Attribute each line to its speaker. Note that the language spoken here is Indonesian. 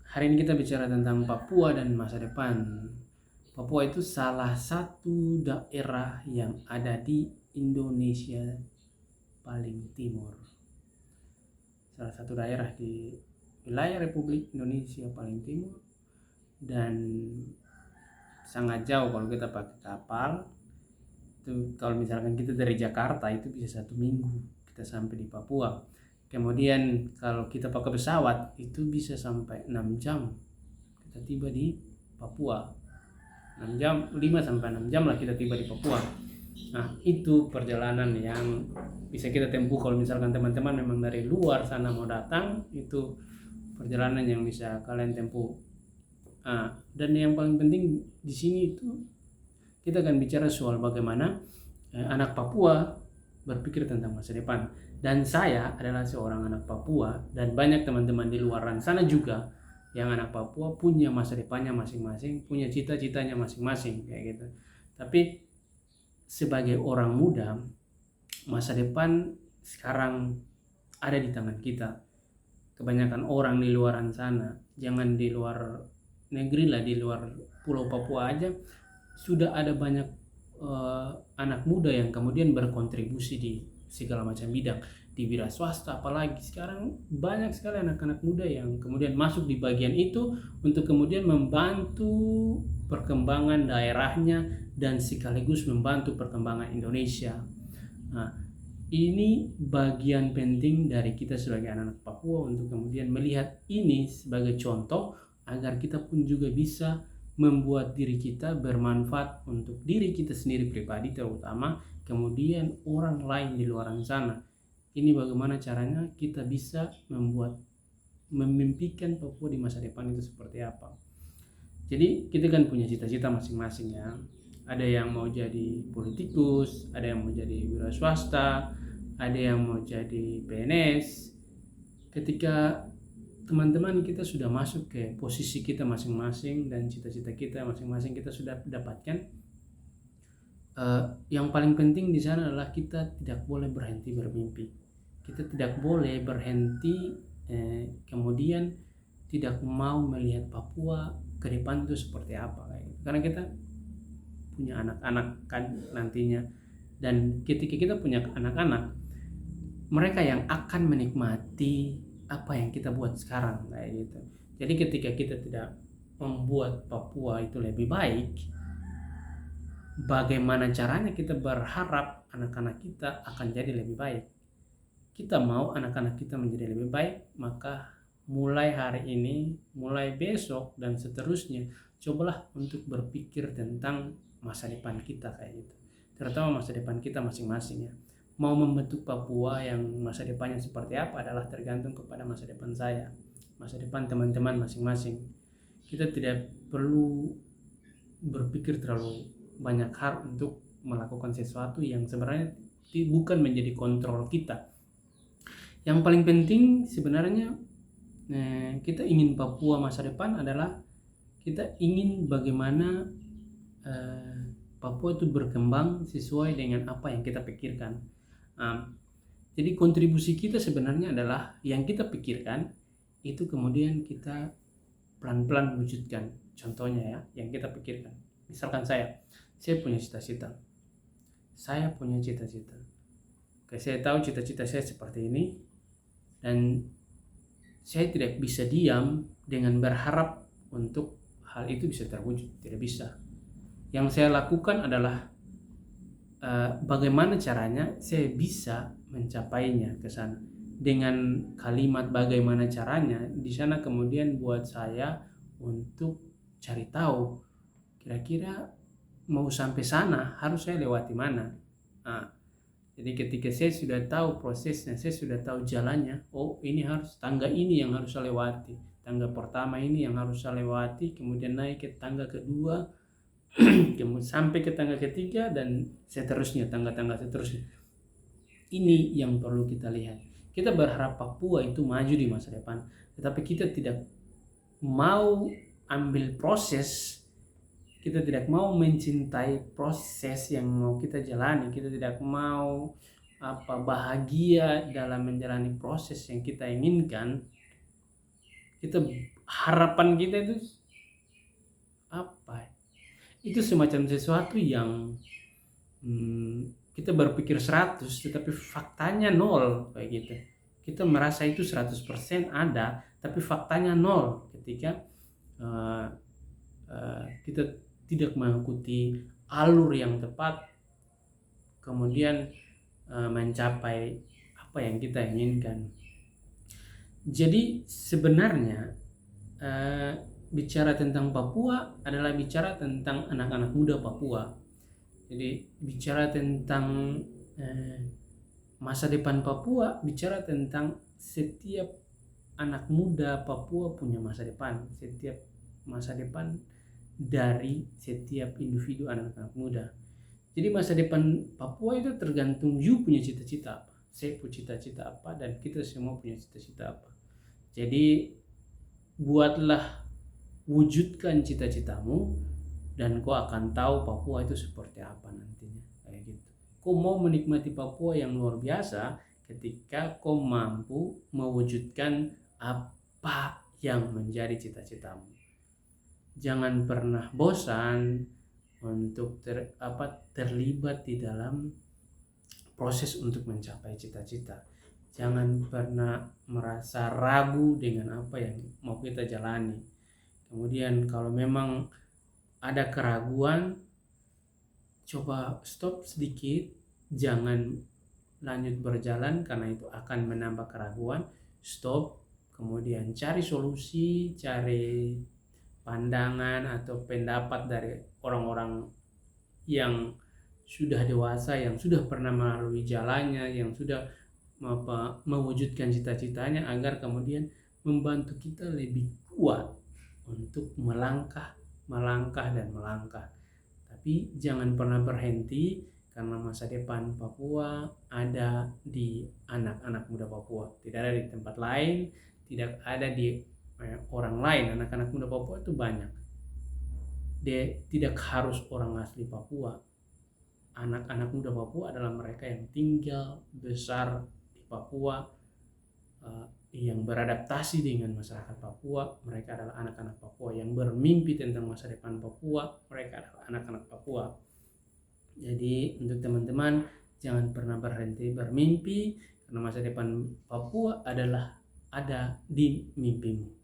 Speaker 1: Hari ini kita bicara tentang Papua dan masa depan. Papua itu salah satu daerah yang ada di Indonesia paling timur. Salah satu daerah di wilayah Republik Indonesia paling timur dan sangat jauh kalau kita pakai kapal. Itu kalau misalkan kita dari Jakarta itu bisa 1 minggu kita sampai di Papua. Kemudian kalau kita pakai pesawat itu bisa sampai 6 jam kita tiba di Papua. 6 jam, 5 sampai 6 jam lah kita tiba di Papua. Nah, itu perjalanan yang bisa kita tempuh kalau misalkan teman-teman memang dari luar sana mau datang, itu perjalanan yang bisa kalian tempuh. Nah, dan yang paling penting di sini itu kita akan bicara soal bagaimana anak Papua berpikir tentang masa depan. Dan saya adalah seorang anak Papua dan banyak teman-teman di luar sana juga yang anak Papua punya masa depannya masing-masing, punya cita-citanya masing-masing kayak gitu. Tapi sebagai orang muda, masa depan sekarang ada di tangan kita. Kebanyakan orang di luar sana, jangan di luar negeri lah, di luar Pulau Papua aja sudah ada banyak anak muda yang kemudian berkontribusi di segala macam bidang, di wira swasta. Apalagi sekarang banyak sekali anak-anak muda yang kemudian masuk di bagian itu untuk kemudian membantu perkembangan daerahnya dan sekaligus membantu perkembangan Indonesia. Nah, ini bagian penting dari kita sebagai anak-anak Papua untuk kemudian melihat ini sebagai contoh agar kita pun juga bisa membuat diri kita bermanfaat untuk diri kita sendiri pribadi terutama, kemudian orang lain di luar sana. Ini bagaimana caranya kita bisa memimpikan Papua di masa depan itu seperti apa. Jadi kita kan punya cita-cita masing-masing ya. Ada yang mau jadi politikus, ada yang mau jadi wira swasta, ada yang mau jadi PNS. Ketika teman-teman kita sudah masuk ke posisi kita masing-masing dan cita-cita kita masing-masing kita sudah dapatkan, yang paling penting di sana adalah kita tidak boleh berhenti bermimpi. Kita tidak boleh berhenti kemudian tidak mau melihat Papua ke depan itu seperti apa kayak gitu. Karena kita punya anak-anak kan nantinya, dan ketika kita punya anak-anak, mereka yang akan menikmati apa yang kita buat sekarang kayak gitu. Jadi ketika kita tidak membuat Papua itu lebih baik, bagaimana caranya kita berharap anak-anak kita akan jadi lebih baik? Kita mau anak-anak kita menjadi lebih baik, maka mulai hari ini, mulai besok dan seterusnya, cobalah untuk berpikir tentang masa depan kita kayak gitu. Terutama masa depan kita masing-masing ya. Mau membentuk Papua yang masa depannya seperti apa adalah tergantung kepada masa depan saya, masa depan teman-teman masing-masing. Kita tidak perlu berpikir terlalu banyak hal untuk melakukan sesuatu yang sebenarnya bukan menjadi kontrol kita. Yang paling penting sebenarnya kita ingin Papua masa depan adalah kita ingin bagaimana Papua itu berkembang sesuai dengan apa yang kita pikirkan. Jadi kontribusi kita sebenarnya adalah yang kita pikirkan itu kemudian kita pelan-pelan wujudkan. Contohnya ya, yang kita pikirkan. Misalkan saya punya cita-cita. Saya punya cita-cita. Oke, saya tahu cita-cita saya seperti ini dan saya tidak bisa diam dengan berharap untuk hal itu bisa terwujud. Tidak bisa. Yang saya lakukan adalah bagaimana caranya saya bisa mencapainya ke sana. Dengan kalimat bagaimana caranya, di sana kemudian buat saya untuk cari tahu kira-kira mau sampai sana harus saya lewati mana. Jadi ketika saya sudah tahu prosesnya, saya sudah tahu jalannya, oh ini harus tangga ini yang harus saya lewati, tangga pertama ini yang harus saya lewati, kemudian naik ke tangga kedua, kemudian sampai ke tangga ketiga dan seterusnya, tangga-tangga seterusnya. Ini yang perlu kita lihat. Kita berharap Papua itu maju di masa depan, tetapi kita tidak mau ambil proses, kita tidak mau mencintai proses yang mau kita jalani, kita tidak mau bahagia dalam menjalani proses yang kita inginkan. Kita harapan kita itu apa? Itu semacam sesuatu yang kita berpikir 100 tetapi faktanya nol kayak gitu. Kita merasa itu 100% ada, tapi faktanya nol ketika uh, kita tidak mengikuti alur yang tepat, kemudian mencapai apa yang kita inginkan. Jadi sebenarnya bicara tentang Papua adalah bicara tentang anak-anak muda Papua. Jadi bicara tentang masa depan Papua, bicara tentang setiap anak muda Papua punya masa depan, setiap masa depan dari setiap individu anak-anak muda. Jadi masa depan Papua itu tergantung you punya cita-cita apa, saya punya cita-cita apa, dan kita semua punya cita-cita apa. Jadi buatlah, wujudkan cita-citamu, dan kau akan tahu Papua itu seperti apa nantinya, kayak gitu. Kau mau menikmati Papua yang luar biasa ketika kau mampu mewujudkan apa yang menjadi cita-citamu. Jangan pernah bosan untuk terlibat di dalam proses untuk mencapai cita-cita. Jangan pernah merasa ragu dengan apa yang mau kita jalani. Kemudian kalau memang ada keraguan, coba stop sedikit, jangan lanjut berjalan karena itu akan menambah keraguan. Stop, kemudian cari solusi, cari pandangan atau pendapat dari orang-orang yang sudah dewasa, yang sudah pernah melalui jalannya, yang sudah mewujudkan cita-citanya, agar kemudian membantu kita lebih kuat untuk melangkah dan melangkah. Tapi jangan pernah berhenti, karena masa depan Papua ada di anak-anak muda Papua, tidak ada di tempat lain, tidak ada di orang lain. Anak-anak muda Papua itu banyak, dia tidak harus orang asli Papua. Anak-anak muda Papua adalah mereka yang tinggal besar di Papua, yang beradaptasi dengan masyarakat Papua. Mereka adalah anak-anak Papua yang bermimpi tentang masa depan Papua. Mereka adalah anak-anak Papua. Jadi untuk teman-teman, jangan pernah berhenti bermimpi, karena masa depan Papua adalah ada di mimpimu.